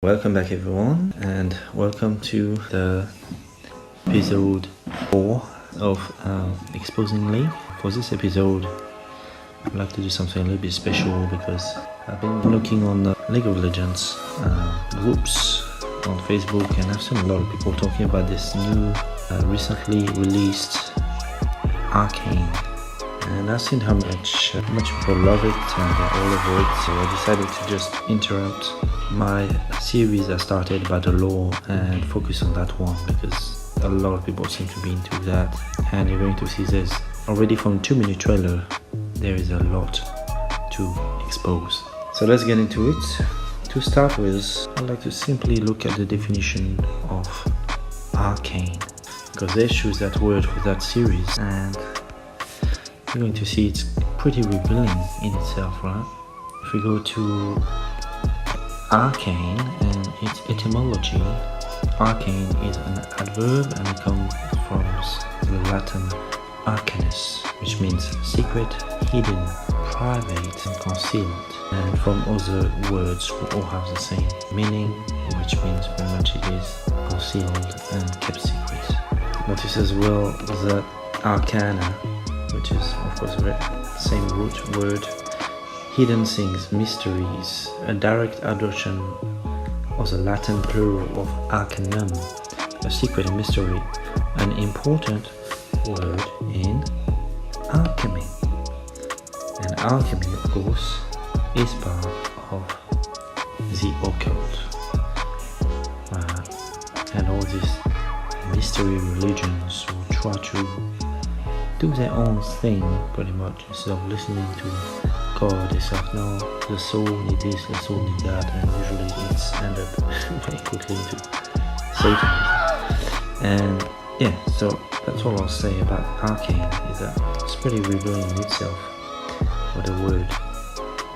Welcome back everyone, and welcome to the episode 4 of Exposing League. For this episode, I'd like to do something a little bit special because I've been looking on the League of Legends groups on Facebook, and I've seen a lot of people talking about this new recently released Arcane, and I've seen how much people love it and they're all over it, so I decided to just interrupt my series I started about the lore and focus on that one because a lot of people seem to be into that, and you're going to see this already from 2-minute trailer. There is a lot to expose, so let's get into it. To start with, I'd like to simply look at the definition of arcane, because they choose that word for that series, and you're going to see it's pretty revealing in itself, right? If we go to arcane and its etymology, arcane is an adverb and it comes from the Latin arcanus, which means secret, hidden, private and concealed, and from other words we all have the same meaning, which means very much it is concealed and kept secret. Notice as well that arcana, which is of course the same root word, hidden things, mysteries, a direct adoption of the Latin plural of arcanum, a secret and mystery, an important word in alchemy. And alchemy, of course, is part of the occult. And all these mystery religions who try to do their own thing pretty much, instead of listening to God. They say, no, the soul needs this, the soul needs that, and usually it's end up very quickly into Satan. And yeah, so that's all I'll say about arcane, is that it's pretty revealing in itself what the word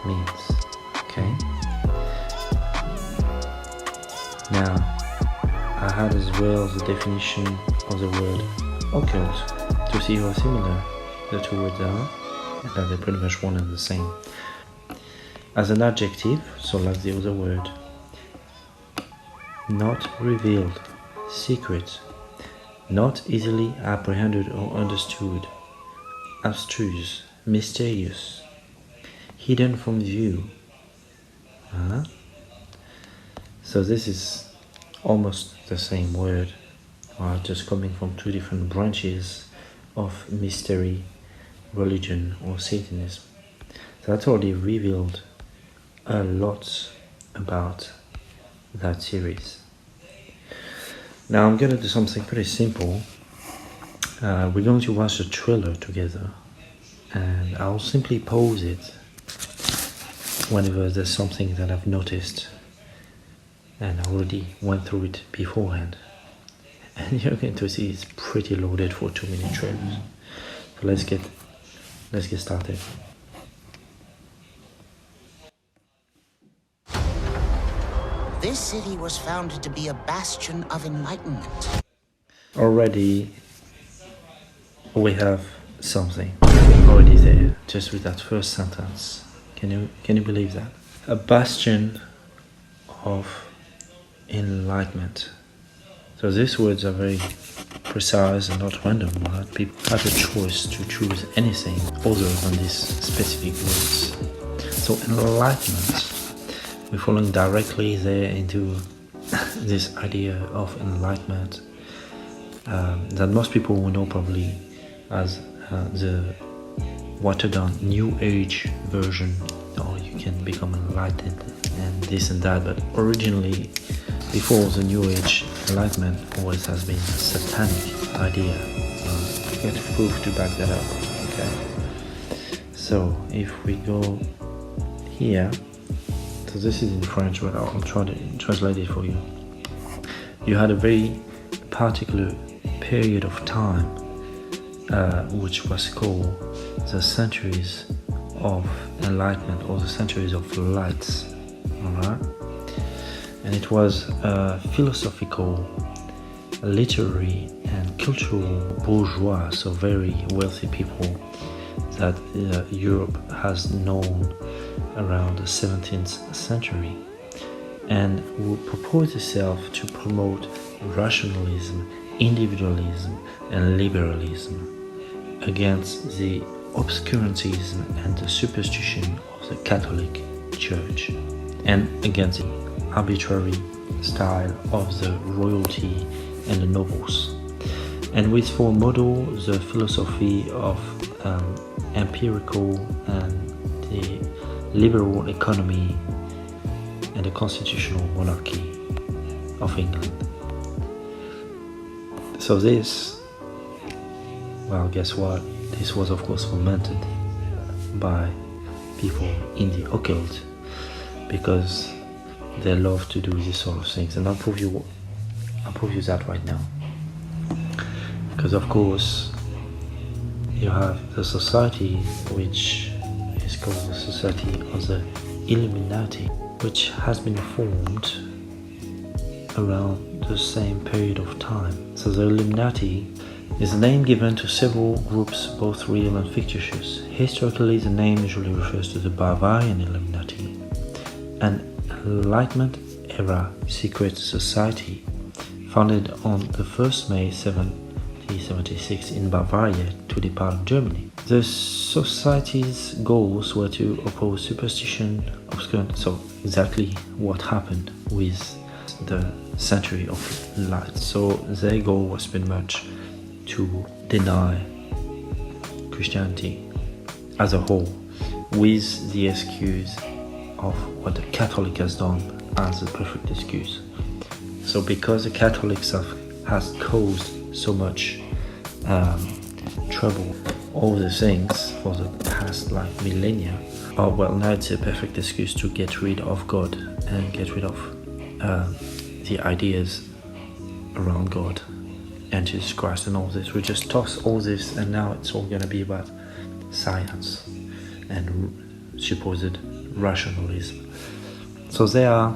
means. Okay, now I had as well the definition of the word occult to see how similar the two words are, and that they're pretty much one and the same. As an adjective, so like the other word, not revealed, secret, not easily apprehended or understood, abstruse, mysterious, hidden from view. So this is almost the same word, just coming from two different branches of mystery, religion or Satanism. So that's already revealed a lot about that series. Now I'm gonna do something pretty simple. We're going to watch the trailer together, and I'll simply pause it whenever there's something that I've noticed, and I already went through it beforehand, and you're going to see it's pretty loaded for 2-minute trailers. So let's get started. This city was founded to be a bastion of enlightenment. Already we have something already there, just with that first sentence. Can you believe that? A bastion of enlightenment. So these words are very precise and not random, right? People have a choice to choose anything other than these specific words. So enlightenment, we're following directly there into this idea of enlightenment that most people will know probably as the watered down new age version, or you can become enlightened and this and that, but originally, before the new age, enlightenment always has been a satanic idea. You get proof to back that up. Okay, so if we go here, so this is in French, but I'll try to translate it for you. You had a very particular period of time which was called the Centuries of Enlightenment, or the Centuries of Lights. Alright? And it was philosophical, literary and cultural bourgeois, so very wealthy people that Europe has known around the 17th century. and who proposed itself to promote rationalism, individualism, and liberalism against the obscurantism and the superstition of the Catholic Church, and against the arbitrary style of the royalty and the nobles, and with for model the philosophy of empirical and the liberal economy and the constitutional monarchy of England. So this, well, guess what? This was of course fomented by people in the occult, because they love to do these sort of things, and I'll prove you that right now. Because of course you have the society which is called the Society of the Illuminati, which has been formed around the same period of time. So the Illuminati is a name given to several groups, both real and fictitious. Historically, the name usually refers to the Bavarian Illuminati, an Enlightenment era secret society founded on the 1st May 1776 in Bavaria to the part of Germany. The society's goals were to oppose superstition, obscurity, so exactly what happened with the Century of Enlightenment. So their goal was pretty much to deny Christianity as a whole, with the excuse of what the Catholic has done as a perfect excuse. So because the Catholics has caused so much trouble, all the things for the past millennia, oh well, now it's a perfect excuse to get rid of God and get rid of the ideas around God and Jesus Christ and all this. We just toss all this, and now it's all gonna be about science and supposed rationalism. So they are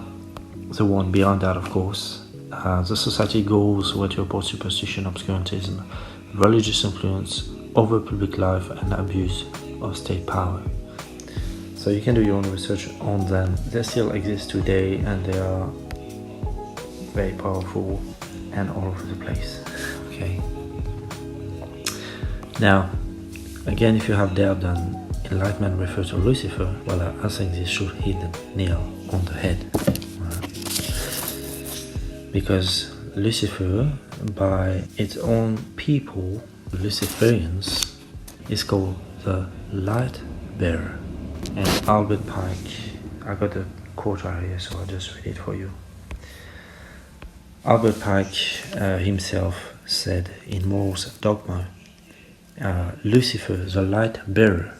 the one beyond that, of course. The society goals were to oppose superstition, obscurantism, religious influence over public life, and abuse of state power. So you can do your own research on them. They still exist today, and they are very powerful and all over the place. Okay. Now, again, if you have doubt that enlightenment refers to Lucifer, well, I think this should hit the nail on the head. Because Lucifer, by its own people, Luciferians, is called the light bearer. And Albert Pike, I got the quote right here, so I'll just read it for you. Albert Pike himself said in Moral's Dogma, Lucifer, the light bearer,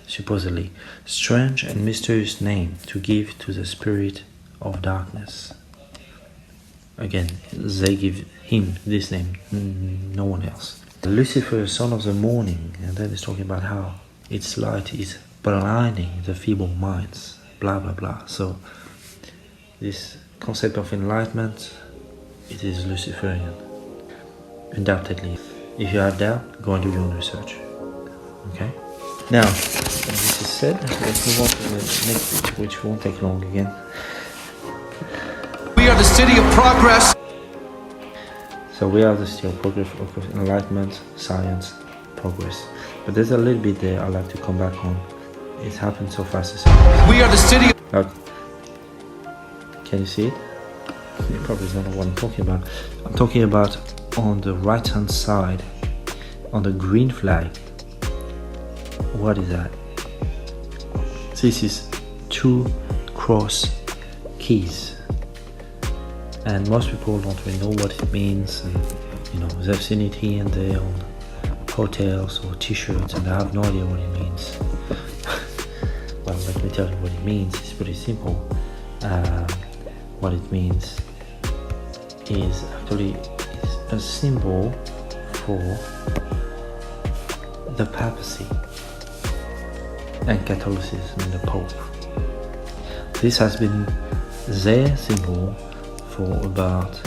supposedly strange and mysterious name to give to the spirit of darkness. Again, they give him this name, no one else. Lucifer, son of the morning, and then it's talking about how its light is blinding the feeble minds, blah blah blah. So this concept of enlightenment, it is Luciferian, undoubtedly. If you have doubt, go and do your own research. Okay? Now, this is said, let's move on to the next bit, which won't take long again. We are the city of progress. So we are the city of progress, of enlightenment, science, progress. But there's a little bit there I'd like to come back on. It happened so fast. We are the city of... Look, can you see it? You probably don't know what I'm talking about. I'm talking about on the right hand side, on the green flag. What is that? This is 2 cross keys. And most people don't really know what it means, and they've seen it here and there on hotels or t-shirts, and I have no idea what it means. Well, let me tell you what it means. It's pretty simple. What it means is actually it's a symbol for the papacy and Catholicism and the Pope. This has been their symbol for about,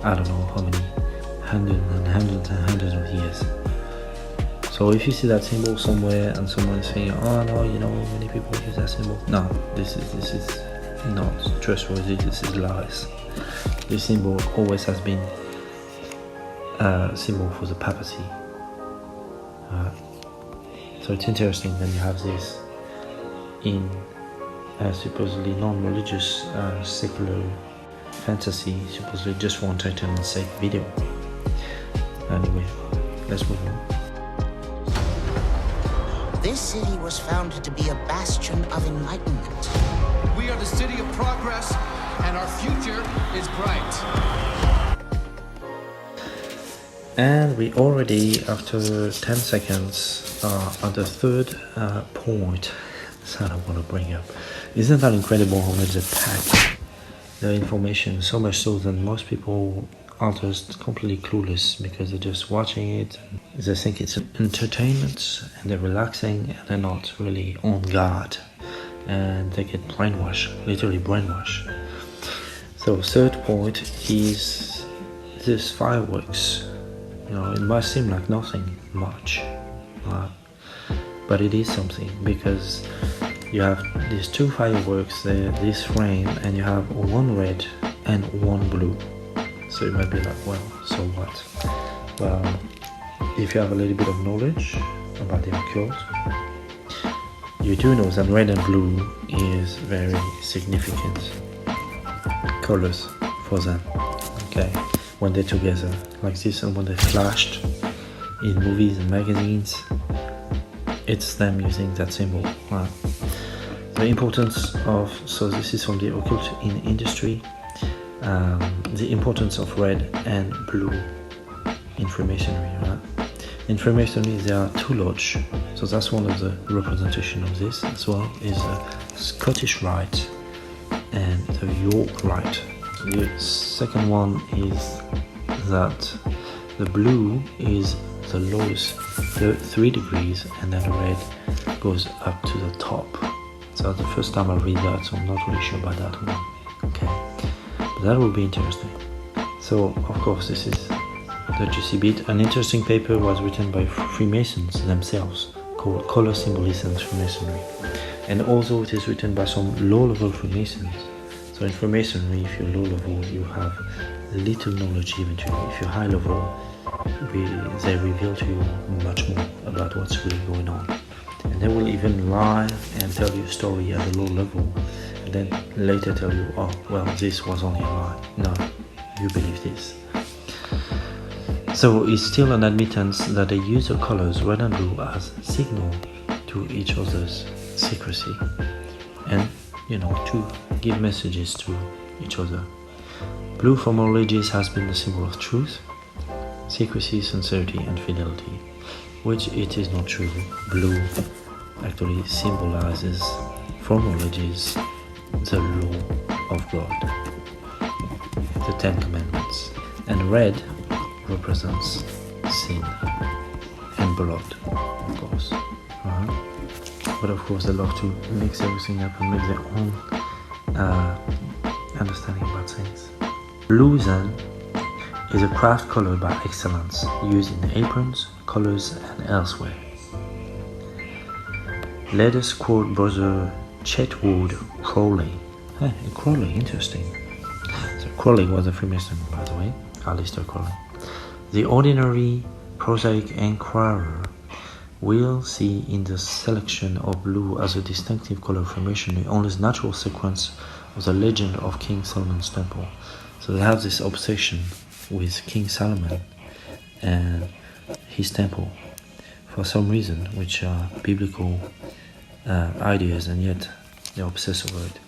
I don't know how many, hundreds of years. So if you see that symbol somewhere and someone is saying, oh no, many people use that symbol. No, this is not trustworthy, this is lies. This symbol always has been a symbol for the papacy. So it's interesting that you have this in a supposedly non-religious secular fantasy, supposedly just for entertainment sake video. Anyway, let's move on. This city was founded to be a bastion of enlightenment. We are the city of progress, and our future is bright. And we already, after 10 seconds, are at the third point that I want to bring up. Isn't that incredible how much they pack the information, so much so that most people are just completely clueless because they're just watching it. They think it's entertainment and they're relaxing and they're not really on guard. And they get brainwashed, literally brainwashed. So third point is this fireworks. You know, it might seem like nothing much, but it is something because you have these two fireworks there, this frame, and you have one red and one blue. So you might be like, well, so what? Well, if you have a little bit of knowledge about the occult, you do know that red and blue is very significant colors for them, okay? When they're together like this and when they flashed in movies and magazines, it's them using that symbol. Right? The importance of, so this is from the occult in industry, the importance of red and blue in Freemasonry. Right? In Freemasonry there are two lodges, so that's one of the representation of this as well, is the Scottish Rite and the York Rite. The second one is that the blue is the lowest 3 degrees and then the red goes up to the top. So that's the first time I read that, so I'm not really sure about that one. Okay, but that will be interesting. So of course this is the juicy bit. An interesting paper was written by Freemasons themselves called Color Symbolism and Freemasonry, and also it is written by some low-level Freemasons. So in Freemasonry, if you're low level, you have little knowledge eventually. If you're high level, they reveal to you much more about what's really going on. And they will even lie and tell you a story at a low level, and then later tell you, oh, well, this was only a lie. No, you believe this. So it's still an admittance that they use the colors red and blue as signal to each other's secrecy. And you know, to give messages to each other. Blue from all ages has been the symbol of truth, secrecy, sincerity and fidelity, which it is not true. Blue actually symbolizes from all ages the law of God, the 10 Commandments, and red represents sin and blood, of course. But of course they love to mix everything up and make their own understanding about things. Blue then is a craft color by excellence, used in aprons, colors and elsewhere. Let us quote Brother Chetwood Crowley. Crowley, interesting. So Crowley was a Freemason, by the way, Aleister Crowley. The ordinary prosaic inquirer will see in the selection of blue as a distinctive color of Freemasonry only the natural sequence of the legend of King Solomon's temple. So they have this obsession with King Solomon and his temple for some reason, which are biblical ideas, and yet they're obsessed over it,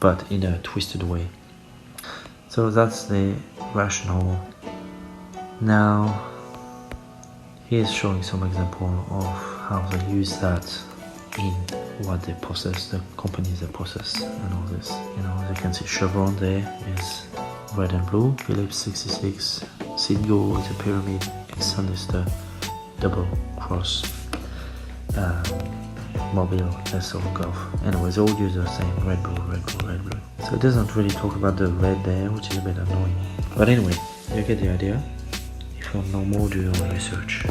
but in a twisted way. So that's the rationale. Now he is showing some example of how they use that in what they possess, the companies they possess, and all this. You know, as you can see, Chevron there is red and blue, Phillips 66, Citgo is a pyramid, Exxon is the double cross, Mobile, Esso, Gulf. Anyways, all use the same red, blue, red, blue, red, blue. So it doesn't really talk about the red there, which is a bit annoying. But anyway, you get the idea. If you want to know more, do your own research.